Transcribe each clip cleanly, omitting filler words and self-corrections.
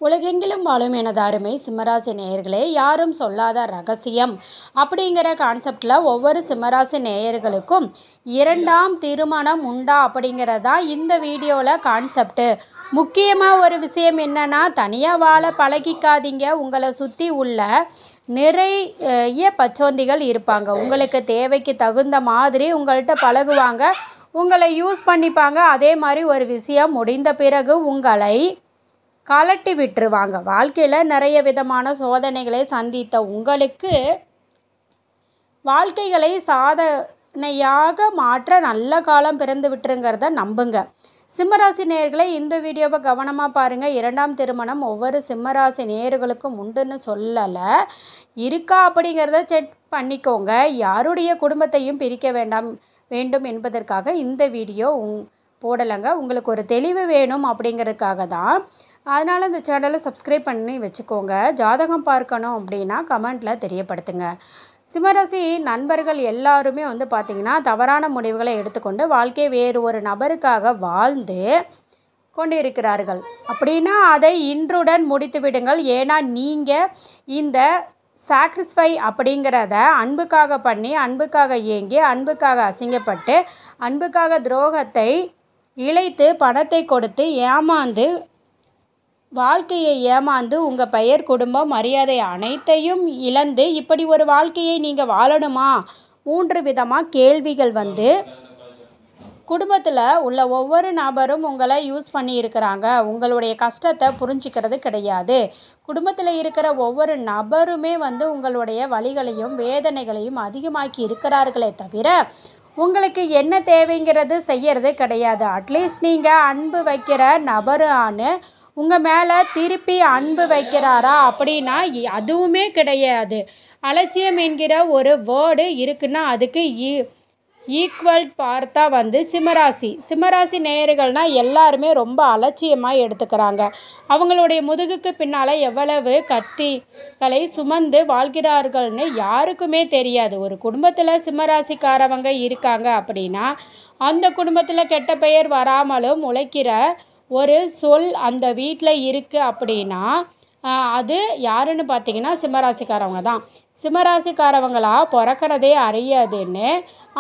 உலகெங்கிலும் வாழும் எனது அருமை சிம்மராசி நேயர்களே, யாரும் சொல்லாத ரகசியம் அப்படிங்கிற கான்செப்டில் ஒவ்வொரு சிம்மராசி நேயர்களுக்கும் இரண்டாம் திருமணம் உண்டா அப்படிங்கிறதான் இந்த வீடியோவில் கான்செப்டு. முக்கியமாக ஒரு விஷயம் என்னென்னா, தனியாக வாழ பழகிக்காதீங்க. உங்களை சுற்றி உள்ள நிறைய பச்சோந்திகள் இருப்பாங்க. உங்களுக்கு தேவைக்கு தகுந்த மாதிரி உங்கள்கிட்ட பழகுவாங்க, உங்களை யூஸ் பண்ணிப்பாங்க. அதே மாதிரி ஒரு விஷயம் முடிந்த பிறகு உங்களை கலட்டி விட்டுருவாங்க. வாழ்க்கையில் நிறைய விதமான சோதனைகளை சந்தித்த உங்களுக்கு வாழ்க்கைகளை சாதனையாக மாற்ற நல்ல காலம் பிறந்து விட்டுருங்கிறத நம்புங்க. சிம்மராசி நேயர்களை இந்த வீடியோவை கவனமாக பாருங்கள். இரண்டாம் திருமணம் ஒவ்வொரு சிம்மராசி நேயர்களுக்கும் உண்டுன்னு சொல்லலை, இருக்கா அப்படிங்கிறத செக் பண்ணிக்கோங்க. யாருடைய குடும்பத்தையும் பிரிக்க வேண்டும் என்பதற்காக இந்த வீடியோ போடலைங்க. உங்களுக்கு ஒரு தெளிவு வேணும் அப்படிங்கிறதுக்காக தான். அதனால் இந்த சேனலை சப்ஸ்கிரைப் பண்ணி வச்சுக்கோங்க. ஜாதகம் பார்க்கணும் அப்படின்னா கமெண்ட்டில் தெரியப்படுத்துங்க. சிம்மராசி நண்பர்கள் எல்லாருமே பார்த்திங்கன்னா தவறான முடிவுகளை எடுத்துக்கொண்டு வாழ்க்கையை வேறு ஒரு நபருக்காக வாழ்ந்து கொண்டு இருக்கிறார்கள். அப்படின்னா அதை இன்றுடன் முடித்து விடுங்கள். ஏன்னா நீங்கள் இந்த சாக்ரிஃபை அப்படிங்கிறத அன்புக்காக பண்ணி, அன்புக்காக ஏங்கி, அன்புக்காக அசிங்கப்பட்டு, அன்புக்காக துரோகத்தை இழைத்து, பணத்தை கொடுத்து ஏமாந்து, வாழ்க்கையை ஏமாந்து, உங்கள் பெயர், குடும்பம், மரியாதை அனைத்தையும் இழந்து இப்படி ஒரு வாழ்க்கையை நீங்கள் வாழணுமா? 3 விதமாக கேள்விகள் குடும்பத்தில் உள்ள ஒவ்வொரு நபரும் உங்களை யூஸ் பண்ணி இருக்கிறாங்க. உங்களுடைய கஷ்டத்தை புரிஞ்சிக்கிறது கிடையாது. குடும்பத்தில் இருக்கிற ஒவ்வொரு நபருமே உங்களுடைய வலிகளையும் வேதனைகளையும் அதிகமாக்கி இருக்கிறார்களே தவிர உங்களுக்கு என்ன தேவைங்கிறது செய்கிறது கிடையாது. அட்லீஸ்ட் நீங்கள் அன்பு வைக்கிற நபரானு உங்கள் மேலே திருப்பி அன்பு வைக்கிறாரா அப்படின்னா அதுவுமே கிடையாது. அலட்சியம் என்கிற ஒரு வேர்டு இருக்குன்னா அதுக்கு ஈக்குவல் பார்த்தா சிம்மராசி நேயர்கள்னால் எல்லாருமே ரொம்ப அலட்சியமாக எடுத்துக்கிறாங்க. அவங்களுடைய முதுகுக்கு பின்னால் எவ்வளவு கத்திகளை சுமந்து வாழ்கிறார்கள்னு யாருக்குமே தெரியாது. ஒரு குடும்பத்தில் சிம்மராசிக்காரவங்க இருக்காங்க அப்படின்னா அந்த குடும்பத்தில் கெட்ட பெயர் வராமலும் உழைக்கிற ஒரு சொல் அந்த வீட்டில் இருக்குது அப்படின்னா அது யாருன்னு பார்த்தீங்கன்னா சிம்மராசிக்காரவங்க தான். சிம்மராசிக்காரவங்களா பிறக்கிறதே அறியாதுன்னு,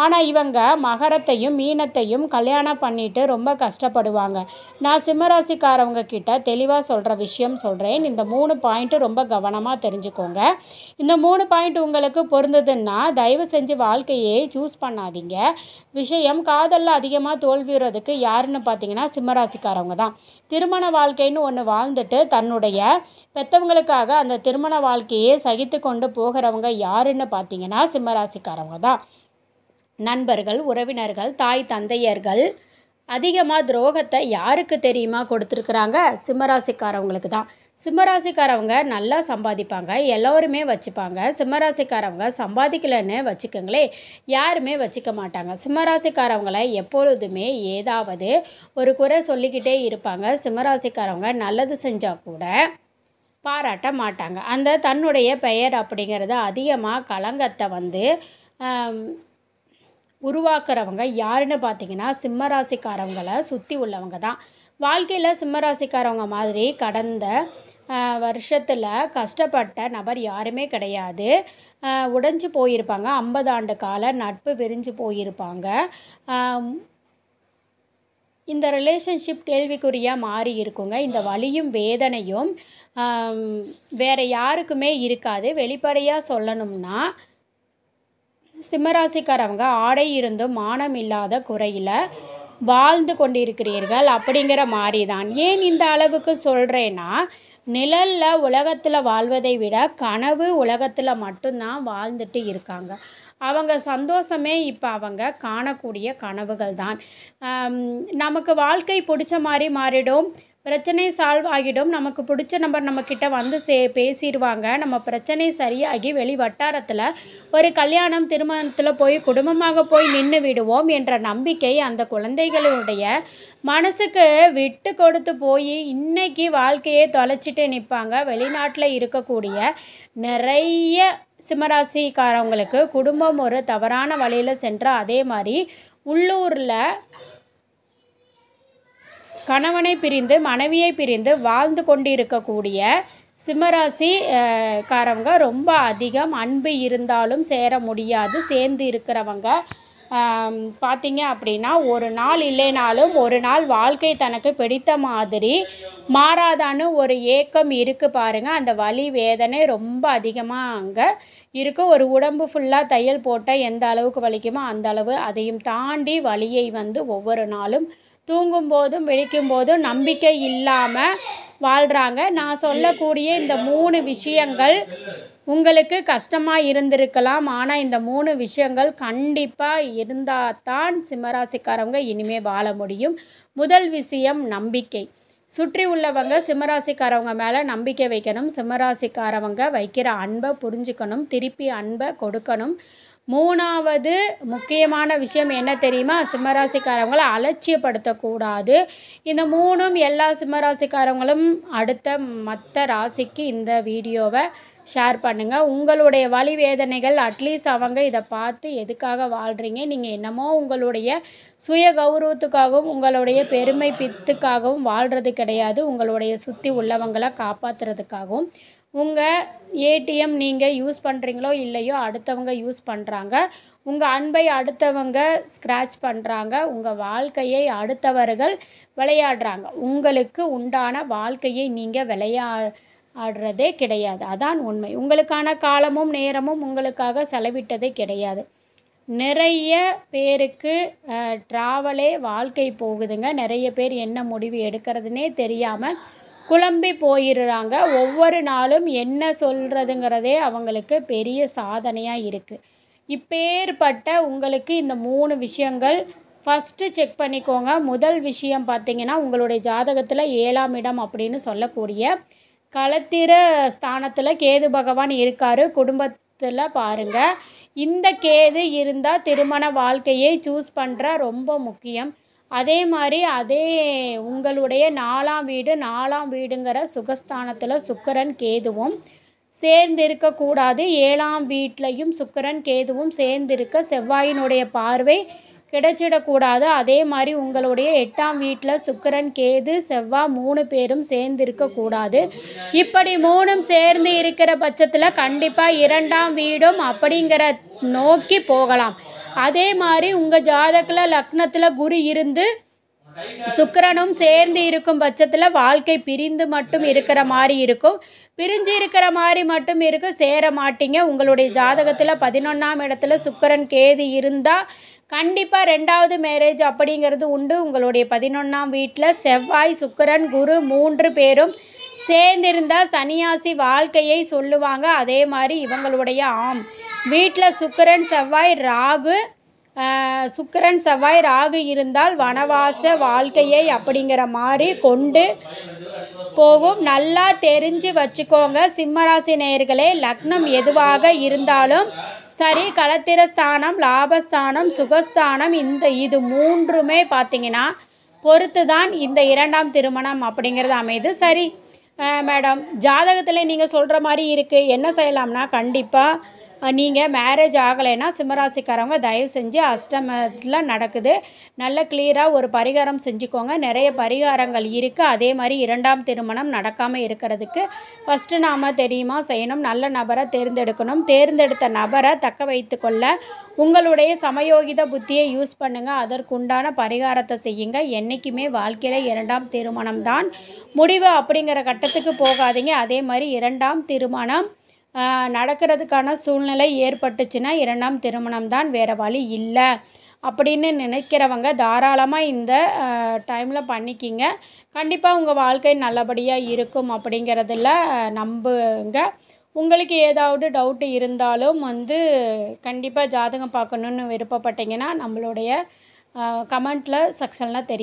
ஆனால் இவங்க மகரத்தையும் மீனத்தையும் கல்யாணம் பண்ணிட்டு ரொம்ப கஷ்டப்படுவாங்க. நான் சிம்மராசிக்காரவங்க கிட்ட தெளிவாக சொல்கிற விஷயம் சொல்கிறேன். இந்த 3 பாயிண்ட்டு ரொம்ப கவனமாக தெரிஞ்சுக்கோங்க. இந்த 3 பாயிண்ட் உங்களுக்கு பொருந்ததுன்னா தயவு செஞ்சு வாழ்க்கையை சூஸ் பண்ணாதீங்க. விஷயம் காதலில் அதிகமாக தோல்வியுறதுக்கு யாருன்னு பார்த்தீங்கன்னா சிம்மராசிக்காரவங்க தான். திருமண வாழ்க்கைன்னு ஒன்று வாழ்ந்துட்டு தன்னுடைய பெற்றவங்களுக்காக அந்த திருமண வாழ்க்கையை சகித்து கொண்டு போகிறவங்க யாருன்னு பார்த்தீங்கன்னா சிம்மராசிக்காரவங்க தான். நண்பர்கள், உறவினர்கள், தாய் தந்தையர்கள் அதிகமாக துரோகத்தை யாருக்கு தெரியுமா கொடுத்துருக்குறாங்க? சிம்மராசிக்காரவங்களுக்கு தான். சிம்மராசிக்காரவங்க நல்லா சம்பாதிப்பாங்க, எல்லோருமே வச்சுப்பாங்க. சிம்மராசிக்காரவங்க சம்பாதிக்கலைன்னு வச்சுக்கோங்களே, யாருமே வச்சுக்க மாட்டாங்க. சிம்மராசிக்காரவங்களை எப்பொழுதுமே ஏதாவது ஒரு குறை சொல்லிக்கிட்டே இருப்பாங்க. சிம்மராசிக்காரவங்க நல்லது செஞ்சால் கூட பாராட்ட மாட்டாங்க. அந்த தன்னுடைய பெயர் அப்படிங்கிறது அதிகமாக களங்கத்தை உருவாக்குறவங்க யாருன்னு பார்த்தீங்கன்னா சிம்மராசிக்காரவங்களை சுற்றி உள்ளவங்க தான். வாழ்க்கையில் சிம்மராசிக்காரவங்க மாதிரி கடந்த வருஷத்தில் கஷ்டப்பட்ட நபர் யாருமே கிடையாது. உடைஞ்சு போயிருப்பாங்க. 50 ஆண்டு கால நட்பு விரிஞ்சு போயிருப்பாங்க. இந்த ரிலேஷன்ஷிப் கேள்விக்குறியாக மாறி இருக்குங்க. இந்த வலியும் வேதனையும் வேறு யாருக்குமே இருக்காது. வெளிப்படையாக சொல்லணும்னா சிம்மராசிக்காரவங்க ஆடை இருந்தும் மானம் இல்லாத குறையில் வாழ்ந்து கொண்டிருக்கிறீர்கள் அப்படிங்கிற மாதிரி தான். ஏன் இந்த அளவுக்கு சொல்கிறேன்னா, நிழலில் உலகத்தில் வாழ்வதை விட கனவு உலகத்தில் மட்டும்தான் வாழ்ந்துட்டு இருக்காங்க. அவங்க சந்தோஷமே இப்போ அவங்க காணக்கூடிய கனவுகள் தான். நமக்கு வாழ்க்கை பிடிச்ச மாதிரி மாறிடும், பிரச்சனை சால்வ் ஆகிடும். நமக்கு பிடிச்ச நம்பர் நம்மக்கிட்ட பேசிடுவாங்க. நம்ம பிரச்சனை சரியாகி வெளி வட்டாரத்தில் ஒரு கல்யாணம் திருமணத்தில் போய் குடும்பமாக போய் நின்று விடுவோம் என்ற நம்பிக்கை அந்த குழந்தைகளுடைய மனசுக்கு விட்டு கொடுத்து போய் இன்னைக்கு வாழ்க்கையை தொலைச்சிட்டு நிற்பாங்க. வெளிநாட்டில் இருக்கக்கூடிய நிறைய சிம்மராசிக்காரவங்களுக்கு குடும்பம் ஒரு தவறான வழியில் சென்ற, அதே மாதிரி உள்ளூரில் கணவனை பிரிந்து மனைவியை பிரிந்து வாழ்ந்து கொண்டிருக்கக்கூடிய சிம்மராசி காரவங்க ரொம்ப அதிகம் அன்பு இருந்தாலும் சேர முடியாது. சேர்ந்து இருக்கிறவங்க பார்த்தீங்க அப்படின்னா ஒரு நாள் இல்லைனாலும் ஒரு நாள் வாழ்க்கை தனக்கு பிடித்த மாதிரி மாறாதான்னு ஒரு ஏக்கம் இருக்குது பாருங்கள். அந்த வலி வேதனை ரொம்ப அதிகமாக அங்கே இருக்குது. ஒரு உடம்பு ஃபுல்லாக தையல் போட்டால் எந்த அளவுக்கு வலிக்குமோ அந்த அளவு, அதையும் தாண்டி வலியை வந்து ஒவ்வொரு நாளும் தூங்கும்போதும் விழிக்கும்போதும் நம்பிக்கை இல்லாமல் வாழ்கிறாங்க. நான் சொல்லக்கூடிய இந்த 3 விஷயங்கள் உங்களுக்கு கஷ்டமாக இருந்திருக்கலாம். ஆனால் இந்த 3 விஷயங்கள் கண்டிப்பாக இருந்தால் தான் சிம்மராசிக்காரவங்க இனிமேல் வாழ முடியும். முதல் விஷயம் நம்பிக்கை. சுற்றி உள்ளவங்க சிம்மராசிக்காரவங்க மேலே நம்பிக்கை வைக்கணும். சிம்மராசிக்காரவங்க வைக்கிற அன்பை புரிஞ்சுக்கணும், திருப்பி அன்பை கொடுக்கணும். 3வது முக்கியமான விஷயம் என்ன தெரியுமா? சிம்மராசிக்காரவங்களை அலட்சியப்படுத்தக்கூடாது. இந்த 3ம் எல்லா சிம்மராசிக்காரவங்களும் அடுத்த மற்ற ராசிக்கு இந்த வீடியோவை ஷேர் பண்ணுங்கள். உங்களுடைய வலி வேதனைகள் அட்லீஸ்ட் அவங்க இதை பார்த்து எதுக்காக வாழ்கிறீங்க, நீங்கள் என்னமோ உங்களுடைய சுய கௌரவத்துக்காகவும் உங்களுடைய பெருமை பித்துக்காகவும் வாழ்கிறது கிடையாது. உங்களுடைய சுற்றி உள்ளவங்களை காப்பாற்றுறதுக்காகவும். உங்கள் ஏடிஎம் நீங்கள் யூஸ் பண்ணுறீங்களோ இல்லையோ அடுத்தவங்க யூஸ் பண்ணுறாங்க. உங்கள் அன்பை அடுத்தவங்க ஸ்க்ராட்ச் பண்ணுறாங்க. உங்கள் வாழ்க்கையை அடுத்தவர்கள் விளையாடுறாங்க. உங்களுக்கு உண்டான வாழ்க்கையை நீங்கள் விளையாடுறதே கிடையாது. அதான் உண்மை. உங்களுக்கான காலமும் நேரமும் உங்களுக்காக செலவிட்டதே கிடையாது. நிறைய பேருக்கு ட்ராவலே வாழ்க்கை போகுதுங்க. நிறைய பேர் என்ன முடிவு எடுக்கிறதுனே தெரியாமல் குழம்பி போயிடுறாங்க. ஒவ்வொரு நாளும் என்ன சொல்கிறதுங்கிறதே அவங்களுக்கு பெரிய சாதனையாக இருக்குது. இப்பேற்பட்ட உங்களுக்கு இந்த 3 விஷயங்கள் ஃபஸ்ட்டு செக் பண்ணிக்கோங்க. முதல் விஷயம் பார்த்திங்கன்னா, உங்களுடைய ஜாதகத்தில் 7ஆம் இடம் அப்படின்னு சொல்லக்கூடிய களத்திர ஸ்தானத்தில் கேது பகவான் இருக்கார். குடும்பத்தில் பாருங்கள், இந்த கேது இருந்தால் திருமண வாழ்க்கையை சூஸ் பண்ணுற ரொம்ப முக்கியம். அதே மாதிரி உங்களுடைய 4ஆம் வீடுங்கிற சுகஸ்தானத்தில் சுக்கிரன் கேதுவும் சேர்ந்து இருக்கக்கூடாது. 7ஆம் வீட்லையும் சுக்கிரன் கேதுவும் சேர்ந்திருக்க செவ்வாயினுடைய பார்வை கிடைச்சிடக்கூடாது. அதே மாதிரி உங்களுடைய 8ஆம் வீட்டில் சுக்கிரன் கேது செவ்வாய் 3 பேரும் சேர்ந்து இருக்கக்கூடாது. இப்படி 3ம் சேர்ந்து இருக்கிற பட்சத்தில் கண்டிப்பாக 2ஆம் வீடும் அப்படிங்கிற நோக்கி போகலாம். அதே மாதிரி உங்கள் ஜாதகத்தில் லக்னத்தில் குரு இருந்து சுக்கிரனும் சேர்ந்து இருக்கும் பட்சத்தில் வாழ்க்கை பிரிந்து மட்டும் இருக்கிற மாதிரி இருக்கும். பிரிஞ்சு இருக்கிற மாதிரி மட்டும் இருக்கும், சேர மாட்டீங்க. உங்களுடைய ஜாதகத்தில் 11ஆம் இடத்துல சுக்கிரன் கேது இருந்தால் கண்டிப்பாக 2வது மேரேஜ் அப்படிங்கிறது உண்டு. உங்களுடைய 11ஆம் வீட்டில் செவ்வாய் சுக்கிரன் குரு 3 பேரும் சேர்ந்திருந்தால் சன்னியாசி வாழ்க்கையை சொல்லுவாங்க. அதே மாதிரி இவங்களுடைய வீட்டில் சுக்கிரன் செவ்வாய் ராகு இருந்தால் வனவாச வாழ்க்கையை அப்படிங்கிற மாதிரி கொண்டு போகும். நல்லா தெரிஞ்சு வச்சுக்கோங்க சிம்மராசி நேயர்களே. லக்னம் எதுவாக இருந்தாலும் சரி, களத்திரஸ்தானம், லாபஸ்தானம், சுகஸ்தானம், இது 3மே பார்த்திங்கன்னா பொறுத்து தான் இந்த 2ஆம் திருமணம் அப்படிங்கிறது அமைது. சரி மேடம், ஜாதகத்தில் நீங்கள் சொல்கிற மாதிரி இருக்குது, என்ன செய்யலாம்னா, கண்டிப்பாக நீங்கள் மேரேஜ் ஆகலைன்னா சிம்மராசிக்காரவங்க தயவு செஞ்சு அஷ்டமத்தில் நடக்குது, நல்ல கிளியராக ஒரு பரிகாரம் செஞ்சுக்கோங்க. நிறைய பரிகாரங்கள் இருக்குது. அதே மாதிரி 2ஆம் திருமணம் நடக்காமல் இருக்கிறதுக்கு ஃபஸ்ட்டு நாம் தெரியுமா செய்யணும், நல்ல நபரை தேர்ந்தெடுக்கணும். தேர்ந்தெடுத்த நபரை தக்க வைத்து கொள்ள உங்களுடைய சமயோகித புத்தியை யூஸ் பண்ணுங்கள். அதற்குண்டான பரிகாரத்தை செய்யுங்க. என்றைக்குமே வாழ்க்கையில் 2ஆம் திருமணம் தான் முடிவு அப்படிங்கிற கட்டத்துக்கு போகாதீங்க. அதே மாதிரி 2ஆம் திருமணம் நடக்கிறதுக்கான சூழ்நிலை ஏற்பட்டுச்சுன்னா 2ஆம் திருமணம் தான், வேறு வழி இல்லை அப்படின்னு நினைக்கிறவங்க தாராளமாக இந்த டைமில் பண்ணிக்கிங்க. கண்டிப்பாக உங்கள் வாழ்க்கை நல்லபடியாக இருக்கும் அப்படிங்கிறதுல நம்புங்க. உங்களுக்கு ஏதாவது டவுட்டு இருந்தாலும் கண்டிப்பாக ஜாதகம் பார்க்கணுன்னு விருப்பப்பட்டீங்கன்னா நம்மளுடைய கமெண்ட்டில் செக்ஷனில் தெரியும்.